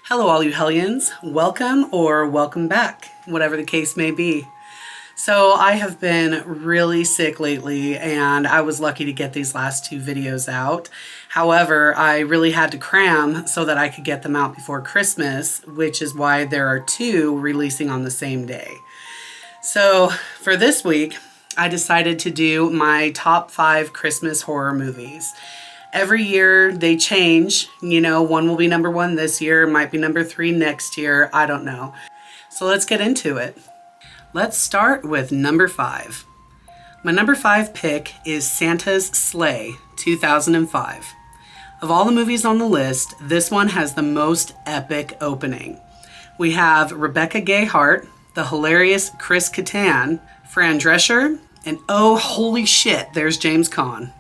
Hello, all you hellions. Welcome or welcome back, whatever the case may be. So I have been really sick lately, and I was lucky to get these last two videos out. However, I really had to cram so that I could get them out before Christmas, which is why there are two releasing on the same day. So for this week, I decided to do my top 5 Christmas horror movies. Every year they change, one will be number 1 this year, might be number 3 next year, I don't know. So let's get into it. Let's start with number 5. My number 5 pick is Santa's Sleigh, 2005. Of all the movies on the list, this one has the most epic opening. We have Rebecca Gayheart, the hilarious Chris Kattan, Fran Drescher, and oh holy shit, there's James Caan.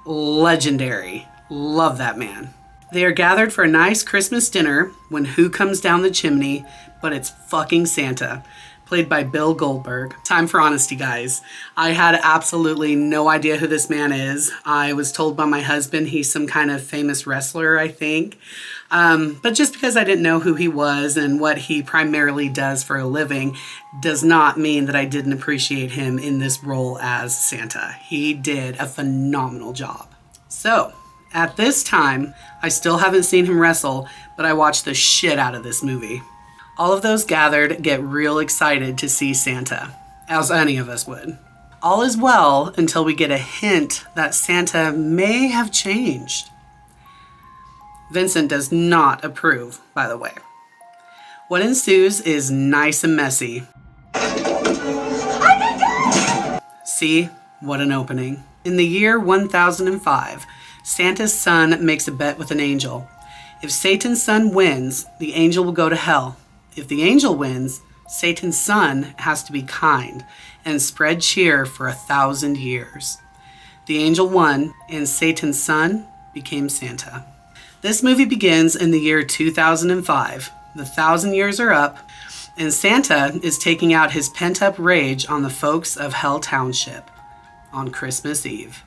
Legendary. Love that man. They are gathered for a nice Christmas dinner when who comes down the chimney, but it's fucking Santa, played by Bill Goldberg. Time for honesty, guys. I had absolutely no idea who this man is. I was told by my husband he's some kind of famous wrestler, I think. But just because I didn't know who he was and what he primarily does for a living does not mean that I didn't appreciate him in this role as Santa. He did a phenomenal job. So, at this time, I still haven't seen him wrestle, but I watched the shit out of this movie. All of those gathered get real excited to see Santa, as any of us would. All is well until we get a hint that Santa may have changed. Vincent does not approve, by the way. What ensues is nice and messy. See, what an opening. In the year 1005, Santa's son makes a bet with an angel. If Satan's son wins, the angel will go to hell. If the angel wins, Satan's son has to be kind and spread cheer for 1,000 years. The angel won, and Satan's son became Santa. This movie begins in the year 2005. The 1,000 years are up, and Santa is taking out his pent-up rage on the folks of Hell Township on Christmas Eve.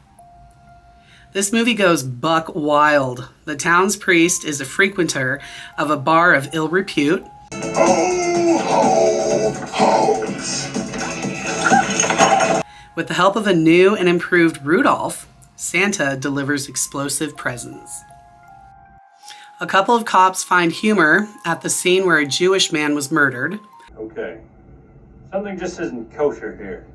This movie goes buck wild. The town's priest is a frequenter of a bar of ill repute. Ho, ho, ho. With the help of a new and improved Rudolph, Santa delivers explosive presents. A couple of cops find humor at the scene where a Jewish man was murdered. Okay. Something just isn't kosher here.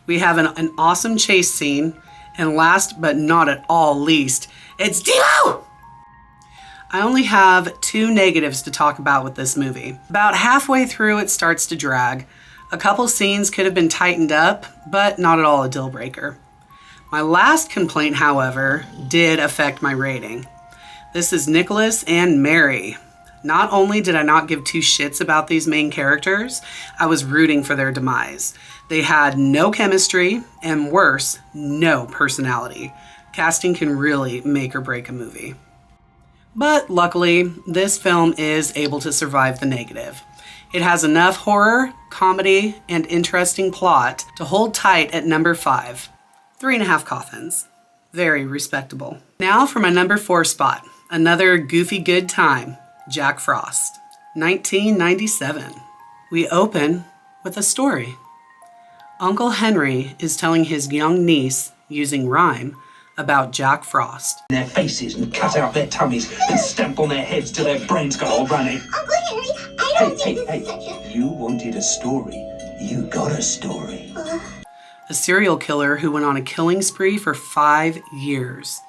We have an awesome chase scene, and last but not at all least, it's Devo! I only have 2 negatives to talk about with this movie. About halfway through, it starts to drag. A couple scenes could have been tightened up, but not at all a deal breaker. My last complaint, however, did affect my rating. This is Nicholas and Mary. Not only did I not give 2 shits about these main characters, I was rooting for their demise. They had no chemistry, and worse, no personality. Casting can really make or break a movie. But luckily, this film is able to survive the negative. It has enough horror, comedy, and interesting plot to hold tight at number 5. 3.5 coffins. Very respectable. Now for my number 4 spot. Another goofy good time, Jack Frost, 1997. We open with a story. Uncle Henry is telling his young niece, using rhyme, about Jack Frost. Their faces and cut out their tummies and stamp on their heads till their brains got all runny. Uncle Henry, I don't think this is such a... You wanted a story. You got a story. A serial killer who went on a killing spree for 5 years.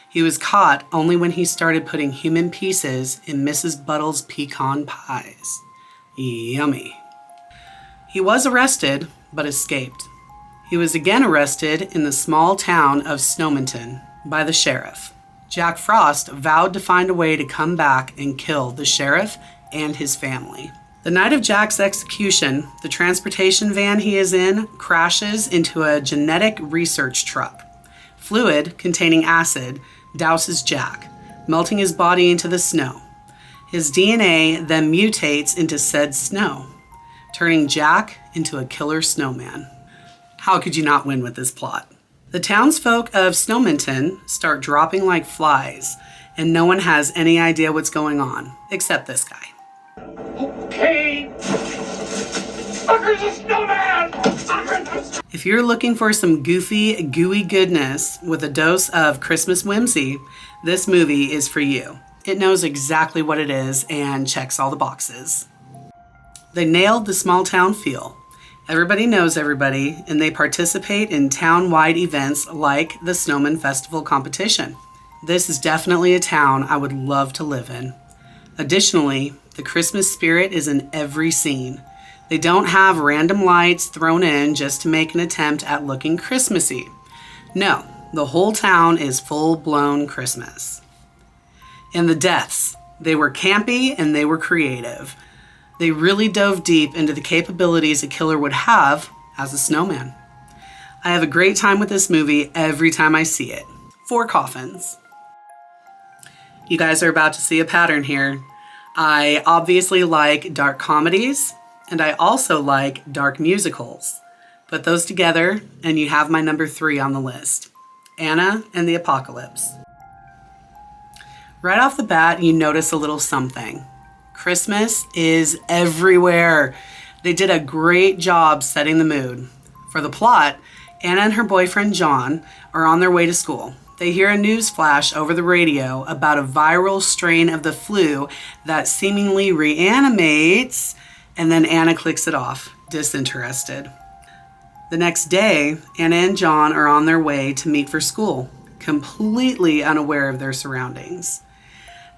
He was caught only when he started putting human pieces in Mrs. Buttle's pecan pies. Yummy. He was arrested, but escaped. He was again arrested in the small town of Snowminton by the sheriff. Jack Frost vowed to find a way to come back and kill the sheriff and his family. The night of Jack's execution, the transportation van he is in crashes into a genetic research truck. Fluid containing acid douses Jack, melting his body into the snow. His DNA then mutates into said snow, turning Jack into a killer snowman. How could you not win with this plot? The townsfolk of Snowminton start dropping like flies, and no one has any idea what's going on, except this guy. Okay. Fucker's a snowman! If you're looking for some goofy, gooey goodness with a dose of Christmas whimsy, this movie is for you. It knows exactly what it is and checks all the boxes. They nailed the small town feel. Everybody knows everybody, and they participate in town-wide events like the Snowman Festival competition. This is definitely a town I would love to live in. Additionally, the Christmas spirit is in every scene. They don't have random lights thrown in just to make an attempt at looking Christmassy. No, the whole town is full-blown Christmas. And the deaths, they were campy and they were creative. They really dove deep into the capabilities a killer would have as a snowman. I have a great time with this movie every time I see it. 4 coffins. You guys are about to see a pattern here. I obviously like dark comedies, and I also like dark musicals. Put those together, and you have my number 3 on the list, Anna and the Apocalypse. Right off the bat, you notice a little something. Christmas is everywhere. They did a great job setting the mood. For the plot, Anna and her boyfriend John are on their way to school. They hear a news flash over the radio about a viral strain of the flu that seemingly reanimates, and then Anna clicks it off, disinterested. The next day, Anna and John are on their way to meet for school, completely unaware of their surroundings.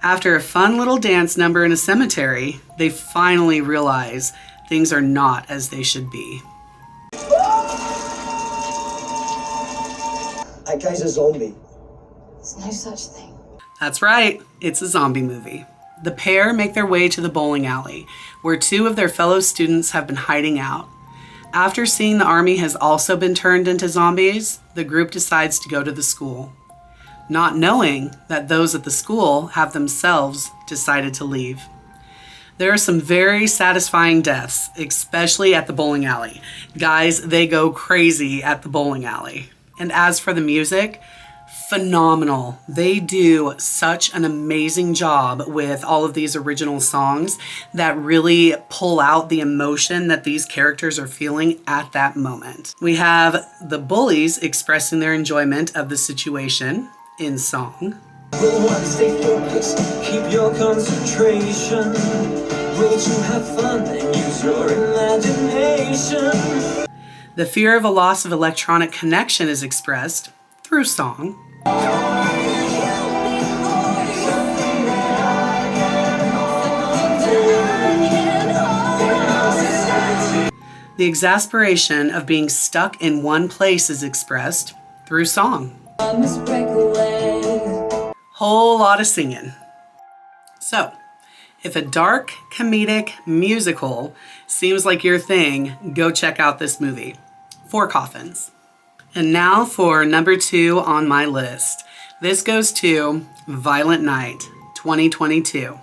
After a fun little dance number in a cemetery, they finally realize things are not as they should be. That guy's a zombie. There's no such thing. That's right, it's a zombie movie. The pair make their way to the bowling alley, where 2 of their fellow students have been hiding out. After seeing the army has also been turned into zombies, the group decides to go to the school, not knowing that those at the school have themselves decided to leave. There are some very satisfying deaths, especially at the bowling alley. Guys, they go crazy at the bowling alley. And as for the music, phenomenal. They do such an amazing job with all of these original songs that really pull out the emotion that these characters are feeling at that moment. We have the bullies expressing their enjoyment of the situation in song. Stay focused, keep your concentration. Way to have fun and use your imagination. The fear of a loss of electronic connection is expressed through song. The exasperation of being stuck in one place is expressed through song. Whole lot of singing. So, if a dark, comedic musical seems like your thing, go check out this movie, 4 Coffins. And now for number 2 on my list. This goes to Violent Night, 2022.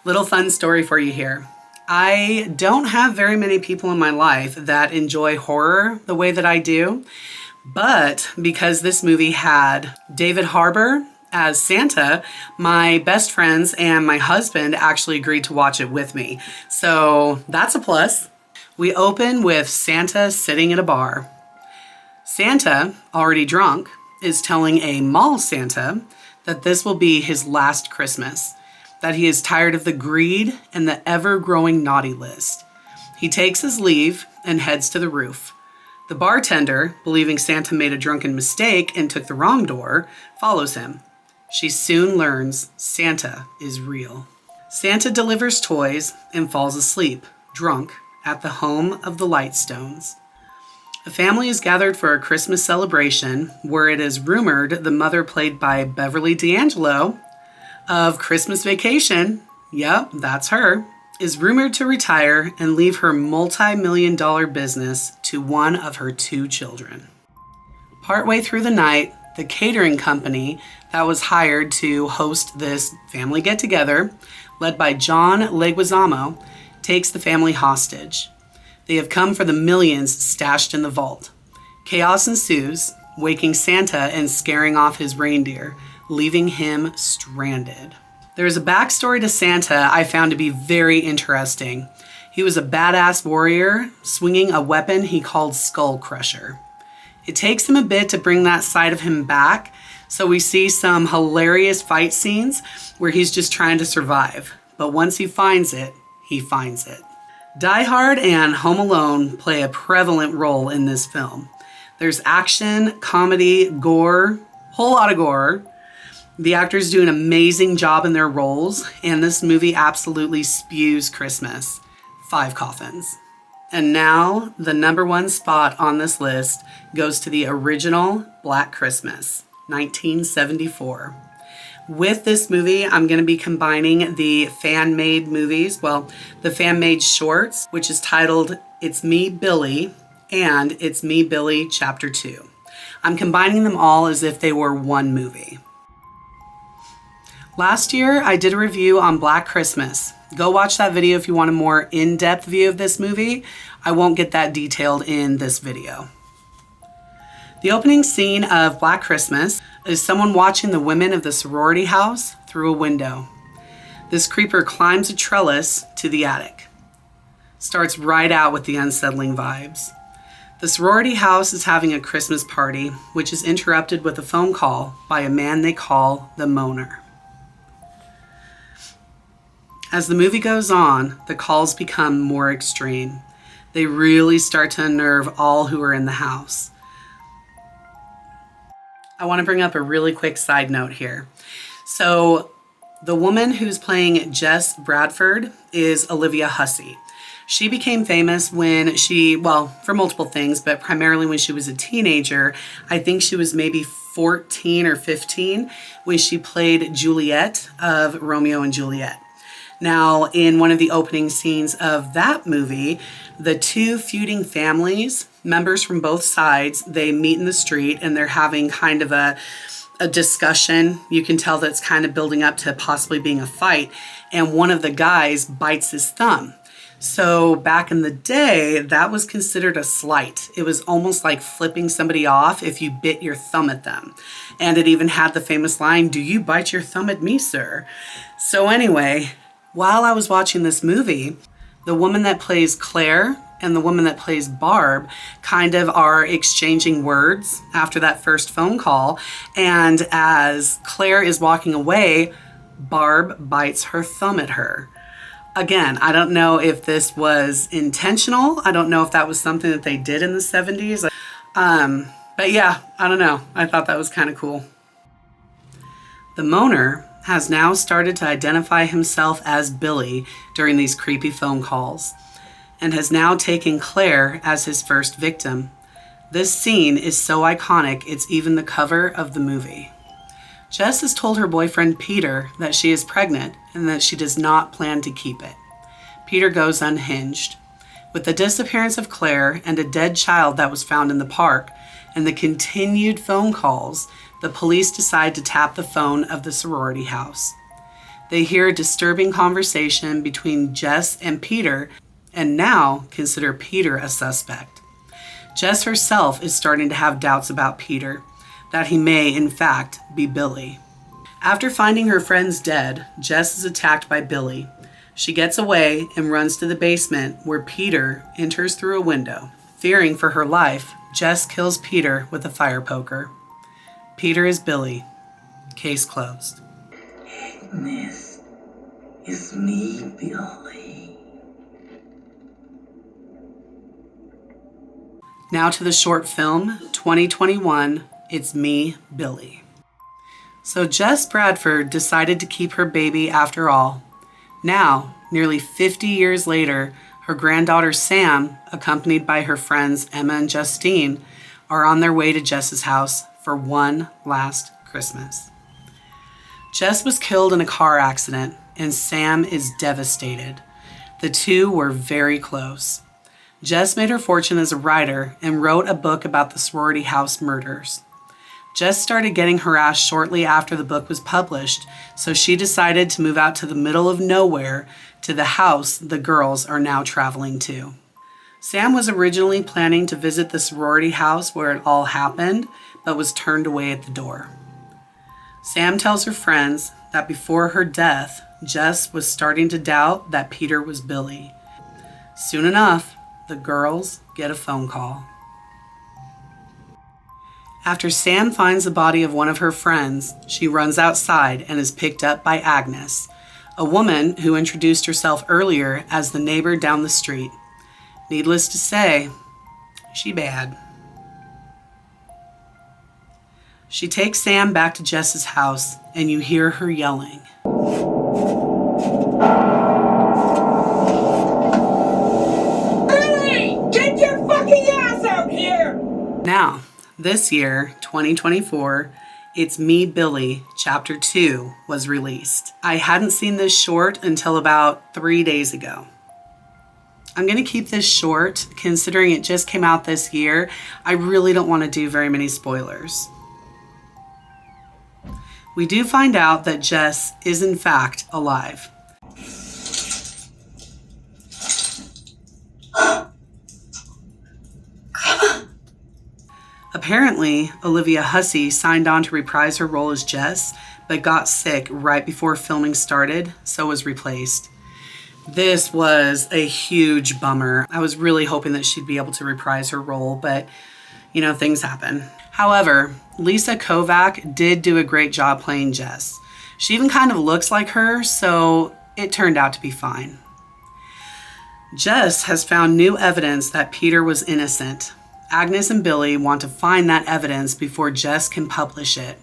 Little fun story for you here. I don't have very many people in my life that enjoy horror the way that I do, but because this movie had David Harbour as Santa, my best friends and my husband actually agreed to watch it with me. So that's a plus. We open with Santa sitting at a bar. Santa, already drunk, is telling a mall Santa that this will be his last Christmas, that he is tired of the greed and the ever-growing naughty list. He takes his leave and heads to the roof. The bartender, believing Santa made a drunken mistake and took the wrong door, follows him. She soon learns Santa is real. Santa delivers toys and falls asleep, drunk, at the home of the Lightstones. A family is gathered for a Christmas celebration where it is rumored the mother, played by Beverly D'Angelo of Christmas Vacation, yep, that's her, is rumored to retire and leave her multi-million-dollar business to one of her 2 children. Partway through the night, the catering company that was hired to host this family get-together, led by John Leguizamo, takes the family hostage. They have come for the millions stashed in the vault. Chaos ensues, waking Santa and scaring off his reindeer, leaving him stranded. There is a backstory to Santa I found to be very interesting. He was a badass warrior swinging a weapon he called Skull Crusher. It takes him a bit to bring that side of him back, so we see some hilarious fight scenes where he's just trying to survive. But once he finds it, he finds it. Die Hard and Home Alone play a prevalent role in this film. There's action, comedy, gore, whole lot of gore. The actors do an amazing job in their roles, and this movie absolutely spews Christmas. 5 coffins. And now, the number 1 spot on this list goes to the original Black Christmas, 1974. With this movie, I'm going to be combining the fan-made movies, the fan-made shorts, which is titled It's Me, Billy, and It's Me, Billy, Chapter 2. I'm combining them all as if they were one movie. Last year, I did a review on Black Christmas. Go watch that video if you want a more in-depth view of this movie. I won't get that detailed in this video. The opening scene of Black Christmas is someone watching the women of the sorority house through a window. This creeper climbs a trellis to the attic. Starts right out with the unsettling vibes. The sorority house is having a Christmas party, which is interrupted with a phone call by a man they call the Moaner. As the movie goes on, the calls become more extreme. They really start to unnerve all who are in the house. I want to bring up a really quick side note here. So, the woman who's playing Jess Bradford is Olivia Hussey. She became famous when for multiple things, but primarily when she was a teenager. I think she was maybe 14 or 15 when she played Juliet of Romeo and Juliet. Now, in one of the opening scenes of that movie, the 2 feuding families, members from both sides, they meet in the street and they're having kind of a discussion. You can tell that's kind of building up to possibly being a fight. And one of the guys bites his thumb. So back in the day, that was considered a slight. It was almost like flipping somebody off if you bit your thumb at them. And it even had the famous line, "Do you bite your thumb at me, sir?" So anyway, while I was watching this movie, the woman that plays Claire and the woman that plays Barb kind of are exchanging words after that first phone call. And as Claire is walking away, Barb bites her thumb at her. Again, I don't know if this was intentional. I don't know if that was something that they did in the 70s. But yeah, I don't know. I thought that was kind of cool. The Moaner has now started to identify himself as Billy during these creepy phone calls, and has now taken Claire as his first victim. This scene is so iconic, it's even the cover of the movie. Jess has told her boyfriend Peter that she is pregnant and that she does not plan to keep it. Peter goes unhinged. With the disappearance of Claire and a dead child that was found in the park, and the continued phone calls, the police decide to tap the phone of the sorority house. They hear a disturbing conversation between Jess and Peter, and now consider Peter a suspect. Jess herself is starting to have doubts about Peter, that he may, in fact, be Billy. After finding her friends dead, Jess is attacked by Billy. She gets away and runs to the basement where Peter enters through a window. Fearing for her life, Jess kills Peter with a fire poker. Peter is Billy. Case closed. This is me, Billy. Now to the short film, 2021, It's Me, Billy. So Jess Bradford decided to keep her baby after all. Now, nearly 50 years later, her granddaughter Sam, accompanied by her friends Emma and Justine, are on their way to Jess's house for one last Christmas. Jess was killed in a car accident, and Sam is devastated. The two were very close. Jess made her fortune as a writer and wrote a book about the sorority house murders. Jess started getting harassed shortly after the book was published, so she decided to move out to the middle of nowhere to the house the girls are now traveling to. Sam was originally planning to visit the sorority house where it all happened, but was turned away at the door. Sam tells her friends that before her death, Jess was starting to doubt that Peter was Billy. Soon enough, the girls get a phone call. After Sam finds the body of one of her friends, she runs outside and is picked up by Agnes, a woman who introduced herself earlier as the neighbor down the street. Needless to say, she bad. She takes Sam back to Jess's house, and you hear her yelling. Billy! Get your fucking ass out here! Now, this year, 2024, It's Me, Billy, Chapter 2 was released. I hadn't seen this short until about 3 days ago. I'm going to keep this short, considering it just came out this year. I really don't want to do very many spoilers. We do find out that Jess is in fact alive. Apparently, Olivia Hussey signed on to reprise her role as Jess, but got sick right before filming started, so was replaced. This was a huge bummer. I was really hoping that she'd be able to reprise her role, but things happen. However, Lisa Kovac did do a great job playing Jess. She even kind of looks like her, so it turned out to be fine. Jess has found new evidence that Peter was innocent. Agnes and Billy want to find that evidence before Jess can publish it.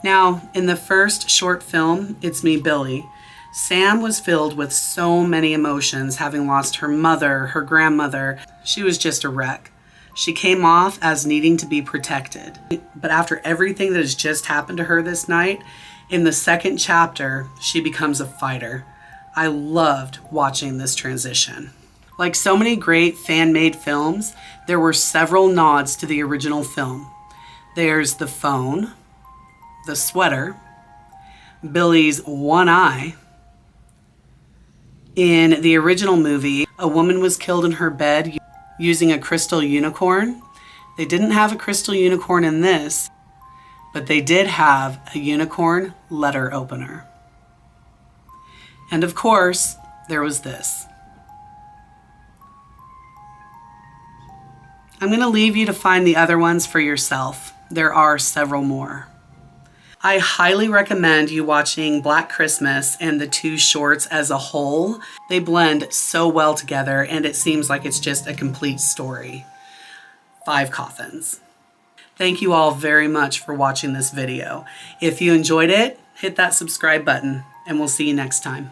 Now, in the first short film, It's Me, Billy, Sam was filled with so many emotions, having lost her mother, her grandmother. She was just a wreck. She came off as needing to be protected. But after everything that has just happened to her this night, in the second chapter, she becomes a fighter. I loved watching this transition. Like so many great fan-made films, there were several nods to the original film. There's the phone, the sweater, Billy's one eye. In the original movie, a woman was killed in her bed using a crystal unicorn. They didn't have a crystal unicorn in this, but they did have a unicorn letter opener. And of course, there was this. I'm going to leave you to find the other ones for yourself. There are several more. I highly recommend you watching Black Christmas and the two shorts as a whole. They blend so well together, and it seems like it's just a complete story. 5 coffins. Thank you all very much for watching this video. If you enjoyed it, hit that subscribe button, and we'll see you next time.